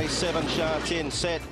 race 7, Chautauqua set.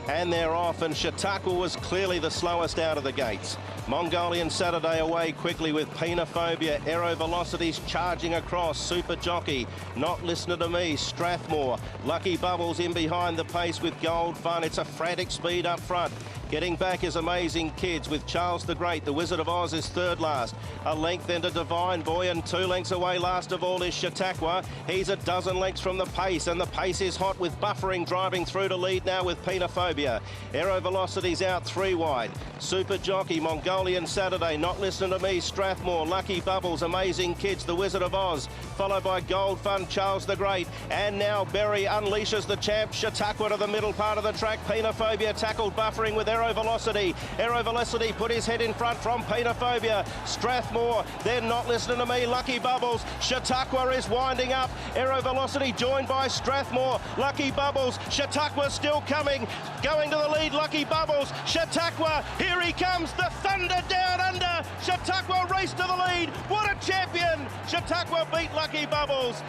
And they're off, and Chautauqua was clearly the slowest out of the gates. Mongolian Saturday away quickly with Penophobia. Aero Velocity's charging across. Super Jockey, Not Listening to Me. Strathmore, Lucky Bubbles in behind the pace with Gold Fun. It's a frantic speed up front. Getting back is Amazing Kids with Charles the Great. The Wizard of Oz is third last. A length then to Divine Boy, and 2 lengths away last of all is Chautauqua. He's a dozen lengths from the pace, and the pace is hot with Buffering driving through to lead now with Penophobia. Aero Velocity's out 3 wide. Super Jockey, Mongolian Saturday, Not Listening to Me, Strathmore, Lucky Bubbles, Amazing Kids, The Wizard of Oz, followed by Gold Fun, Charles the Great, and now Berry unleashes the champ. Chautauqua to the middle part of the track. Penophobia tackled Buffering with Aero Velocity. Aero Velocity put his head in front from Penophobia. Strathmore, then Not Listening to Me, Lucky Bubbles. Chautauqua is winding up. Aero Velocity joined by Strathmore, Lucky Bubbles. Chautauqua still coming, going to the lead, Lucky Bubbles. Chautauqua, here he comes, the Thunder down under. Chautauqua race to the lead. What a champion! Chautauqua beat Lucky Bubbles.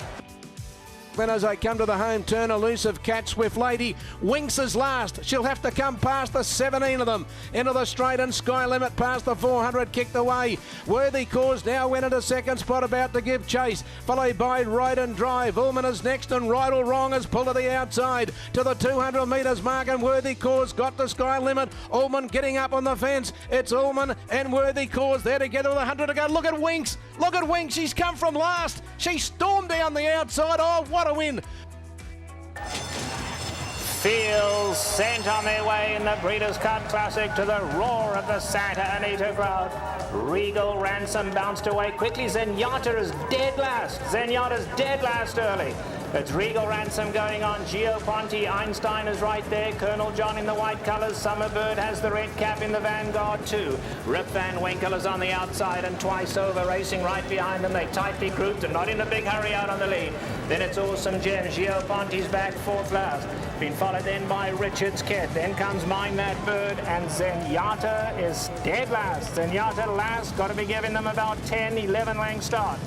Then as they come to the home turn, Elusive Cat, Swift Lady, Winks is last. She'll have to come past the 17 of them. Into the straight, and Sky Limit past the 400, kicked away. Worthy Cause now went into second spot, about to give chase. Followed by Ride and Drive. Ullman is next, and Right or Wrong has pulled to the outside. To the 200 metres mark, and Worthy Cause got the Sky Limit. Ullman getting up on the fence. It's Ullman and Worthy Cause there together with 100 to go. Look at Winks. Look at Winks. She's come from last. She stormed down the outside. Oh, what a win. Fields sent on their way in the Breeders' Cup Classic to the roar of the Santa Anita crowd. Regal Ransom bounced away quickly. Zenyatta is dead last. Zenyatta's dead last early. It's Regal Ransom going on. Gio Ponti, Einstein is right there. Colonel John in the white colours. Summerbird has the red cap in the vanguard too. Rip Van Winkle is on the outside, and Twice Over racing right behind them. They tightly grouped and not in a big hurry out on the lead. Then it's Awesome Gem. Gio Ponti's back 4th last. Been followed then by Richard's Kit. Then comes Mind That Bird, and Zenyatta is dead last. Zenyatta last. Got to be giving them about 10, 11 length start.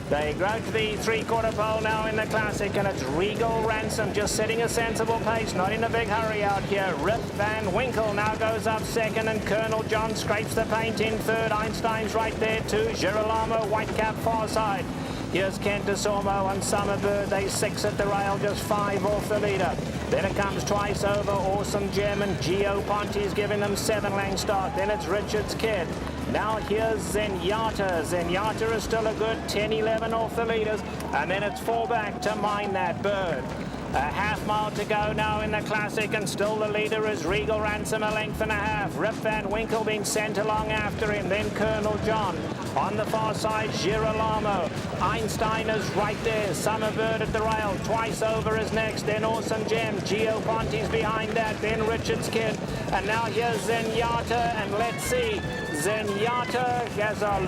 They grow to the 3/4 pole now in the Classic, and it's Regal Ransom just setting a sensible pace, not in a big hurry out here. Rip Van Winkle now goes up second, and Colonel John scrapes the paint in third. Einstein's right there too. Girolamo, white cap far side. Here's Kent DeSormo and Summerbird. They 6 at the rail, just 5 off the leader. Then it comes Twice Over, Awesome Gem, and Gio Ponti's giving them 7 length start. Then it's Richard's Kid. Now here's Zenyatta. Zenyatta is still a good 10-11 off the leaders. And then it's 4 back to Mind That Bird. A half-mile to go now in the Classic, and still the leader is Regal Ransom, a length and a half. Rip Van Winkle being sent along after him. Then Colonel John. On the far side, Girolamo. Einstein is right there. Summerbird at the rail. Twice Over is next. Then Awesome Gem. Gio Ponti's behind that. Then Richard's Kid. And now here's Zenyatta. And let's see. Zenyatta has a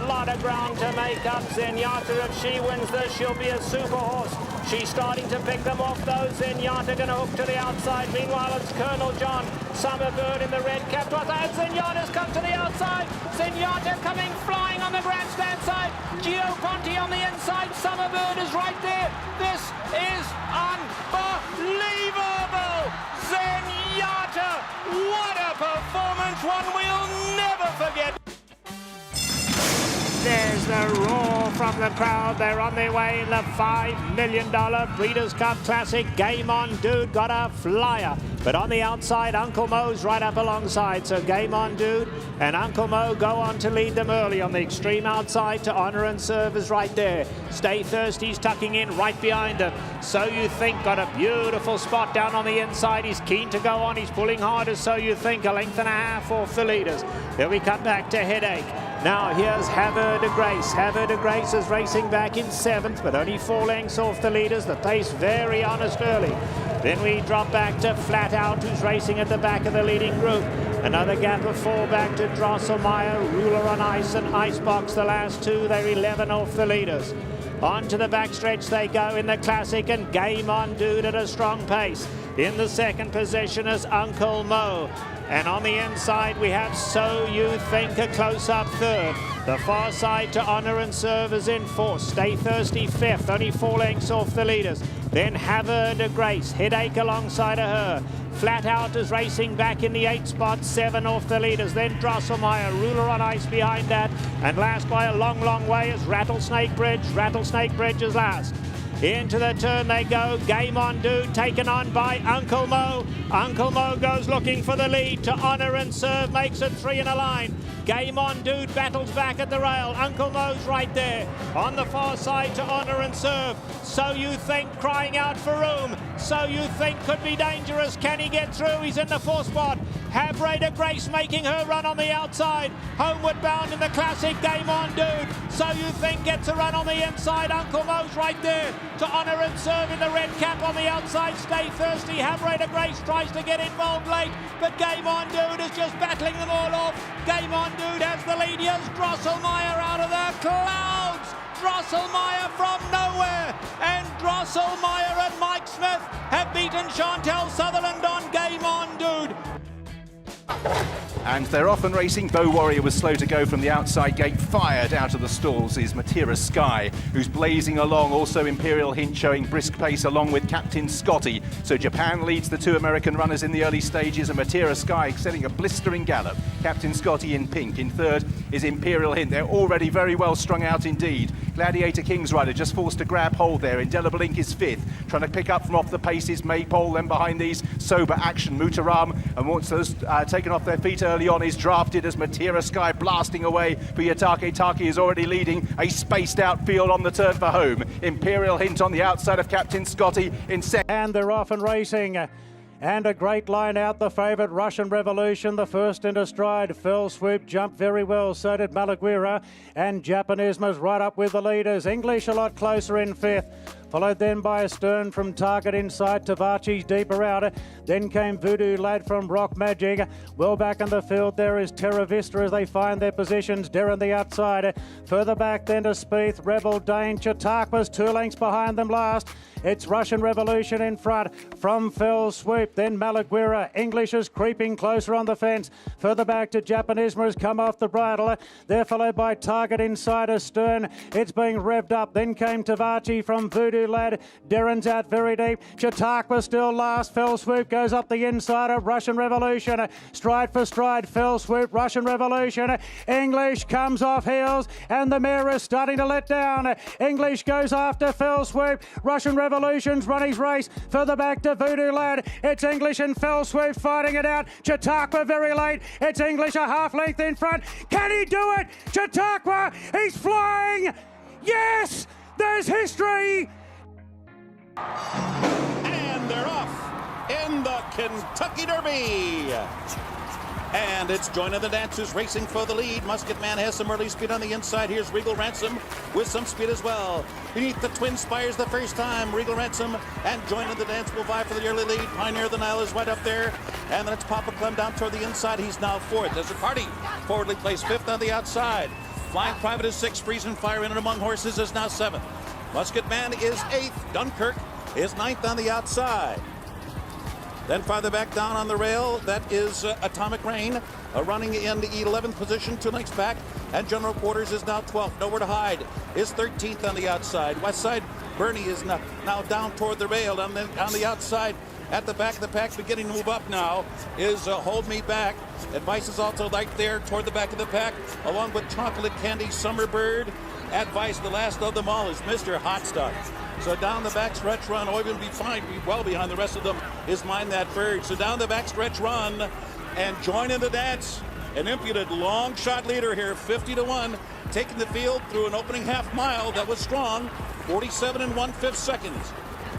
lot of ground to make up. Zenyatta, if she wins this, she'll be a super horse. She's starting to pick them off though. Zenyatta going to hook to the outside. Meanwhile, it's Colonel John. Summerbird in the red cap. And Zenyatta's come to the outside. Zenyatta coming flying on the grandstand side. Gio Ponti on the inside. Summerbird is right there. This is unbelievable. Zenyatta, what a performance. One we'll never forget. There's the roar from the crowd. They're on their way in the $5 million Breeders' Cup Classic. Game On Dude got a flyer. But on the outside, Uncle Mo's right up alongside. So Game On Dude and Uncle Mo go on to lead them early. On the extreme outside to Honor and Serve is right there. Stay Thirsty's tucking in right behind him. So You Think got a beautiful spot down on the inside. He's keen to go on. He's pulling hard as So You Think. A length and a half off the leaders. Then we cut back to Headache. Now here's Have Her to Grace. Have Her to Grace is racing back in 7th, but only 4 lengths off the leaders. The pace very honest early. Then we drop back to Flat Out, who's racing at the back of the leading group. Another gap of 4 back to Drosselmeyer, Ruler on Ice, and Icebox. The last 2, they're 11 off the leaders. On to the backstretch they go in the Classic, and Game On Dude at a strong pace. In the second position is Uncle Mo. And on the inside, we have So You Think a close-up third. The far side to Honor and Serve is in fourth. Stay Thirsty fifth, only 4 lengths off the leaders. Then Have de Grace, Headache alongside of her. Flat Out is racing back in the 8th spot, 7 off the leaders. Then Drosselmeyer, Ruler on Ice behind that. And last by a long, long way is Rattlesnake Bridge. Rattlesnake Bridge is last. Into the turn they go. Game On Dude taken on by Uncle Mo. Uncle Mo goes looking for the lead to Honor and Serve, makes it 3 in a line. Game On Dude battles back at the rail. Uncle Mo's right there. On the far side to Honor and Serve. So You Think crying out for room. So You Think could be dangerous. Can he get through? He's in the 4th spot. Have de Grace making her run on the outside. Homeward bound in the classic. Game On Dude. So You Think gets a run on the inside. Uncle Mo's right there to Honor and Serve in the red cap on the outside. Stay Thirsty. Have de Grace tries to get involved late, but Game On Dude is just battling them all off. Game On Dude has the lead. Here's Drosselmeyer out of the clouds. Drosselmeyer from nowhere, and Drosselmeyer and Mike Smith have beaten Chantel Sutherland on Game On Dude. And they're off and racing. Bow Warrior was slow to go from the outside gate. Fired out of the stalls is Matira Sky, who's blazing along. Also Imperial Hint showing brisk pace along with Captain Scotty. So Japan leads the 2 American runners in the early stages, and Matira Sky setting a blistering gallop. Captain Scotty in pink. In third is Imperial Hint. They're already very well strung out indeed. Gladiator King's Rider just forced to grab hold there. Indelible Ink is 5th. Trying to pick up from off the paces. Maypole then behind these. Sober Action, Mutaram, and once those taken off their feet early on is drafted as Matira Sky blasting away for Yatake. Taki is already leading a spaced out field on the turn for home. Imperial Hint on the outside of Captain Scotty in second. And they're off and racing. And a great line out, the favourite Russian Revolution, the first into stride. Fell Swoop jumped very well, so did Malaguira. And Japanismus right up with the leaders. English a lot closer in 5th. Followed then by a Stern from Target inside. Tavachi's deeper out. Then came Voodoo Lad from Rock Magic. Well back in the field there is Terra Vista as they find their positions. Darren the outside. Further back then to Spieth, Rebel Dane. Chautauqua's 2 lengths behind them last. It's Russian Revolution in front from Fell Swoop. Then Malaguira. English is creeping closer on the fence. Further back to Japanismo has come off the bridle. They're followed by Target inside a Stern. It's being revved up. Then came Tavachi from Voodoo Lad. Darren's out very deep. Chautauqua still last. Fell Swoop goes up the inside of Russian Revolution. Stride for stride. Fell Swoop, Russian Revolution. English comes off heels and the mare is starting to let down. English goes after Fell Swoop. Russian Revolution's run his race. Further back to Voodoo Lad. It's English and Fell Swoop fighting it out. Chautauqua very late. It's English a half length in front. Can he do it? Chautauqua, he's flying. Yes, there's history. And they're off in the Kentucky Derby. And it's Join of the Dancers racing for the lead. Musket Man has some early speed on the inside. Here's Regal Ransom with some speed as well. Beneath the Twin Spires the first time. Regal Ransom and Join of the Dance will vie for the early lead. Pioneer of the Nile is right up there. And then it's Papa Clem down toward the inside. He's now 4th. Desert Party forwardly placed 5th on the outside. Flying Private is 6th. Freezing Fire in and among horses is now 7th. Musket Man is 8th. Dunkirk is 9th on the outside. Then farther back down on the rail, that is Atomic Rain, running in the 11th position, 2 lengths back, and General Quarters is now 12th. Nowhere to Hide is 13th on the outside. Westside Bernie is now down toward the rail. On the outside, at the back of the pack, beginning to move up now, is Hold Me Back. Advice is also right there toward the back of the pack, along with Chocolate Candy, Summerbird. Advice, the last of them all, is Mr. Hot Stuff. So down the backstretch run, Oyvind be fine, be well behind the rest of them, is Mind That Bird. So down the backstretch run and Join in the Dance. An impudent long shot leader here, 50-1, taking the field through an opening half mile that was strong, 47 1/5 seconds.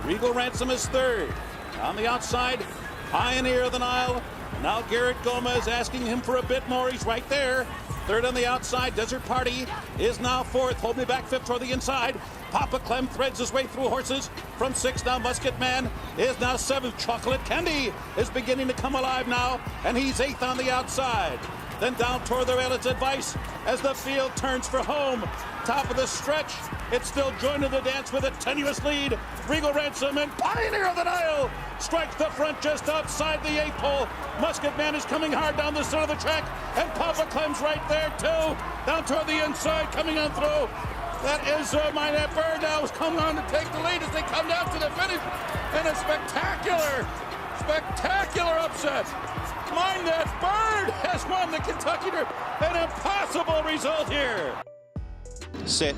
Regal Ransom is 3rd. On the outside, Pioneer of the Nile. Now Garrett Gomez asking him for a bit more. He's right there. 3rd on the outside. Desert Party is now 4th. Hold Me Back 5th toward the inside. Papa Clem threads his way through horses. From 6th now, Musket Man is now 7th. Chocolate Candy is beginning to come alive now, and he's 8th on the outside. then down toward the rail. It's advice as the field turns for home. Top of the stretch, it's still joining the dance with a tenuous lead. Regal Ransom and Pioneer of the Nile strikes the front just outside the 8 pole. Musket Man is coming hard down the center of the track, and Papa climbs right there too. Down toward the inside, coming on through. That is Manikato Bird now is coming on to take the lead as they come down to the finish. And a spectacular upset. Mind That Bird has won the Kentucky Derby. An impossible result here. Set,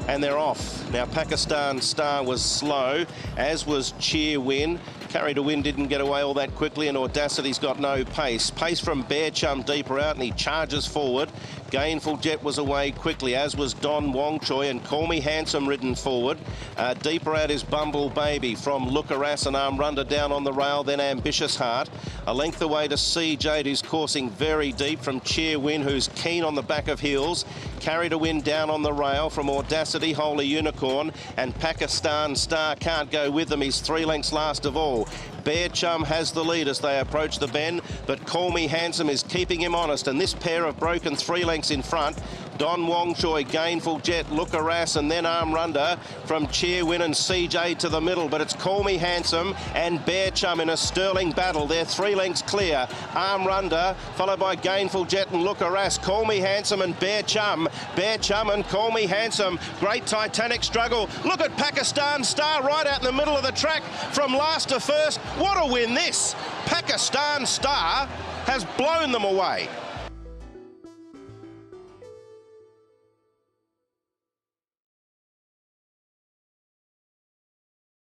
and they're off. Now Pakistan Star was slow, as was Cheer Win. Carry to Win didn't get away all that quickly, and Audacity's got no pace. Pace from Bear Chum deeper out, and he charges forward. Gainful Jet was away quickly, as was Don Wong Choi, and Call Me Handsome ridden forward. Deeper out is Bumble Baby from Lookaras and Armrunda down on the rail, then Ambitious Heart. A length away to CJ, who's coursing very deep from Cheer Win, who's keen on the back of heels. Carry to Win down on the rail from Audacity, Holy Unicorn, and Pakistan Star can't go with them. He's 3 lengths last of all. Bear Chum has the lead as they approach the bend, but Call Me Handsome is keeping him honest, and this pair have broken 3 lengths in front. Don Wong Choi, Gainful Jet, Lookaras, and then Armrunda from Cheer Win and CJ to the middle, but it's Call Me Handsome and Bear Chum in a sterling battle. They're 3 lengths clear. Armrunda, followed by Gainful Jet and Lookaras. Call Me Handsome and Bear Chum. Bear Chum and Call Me Handsome. Great titanic struggle. Look at Pakistan Star right out in the middle of the track from last to first. What a win this! Pakistan Star has blown them away.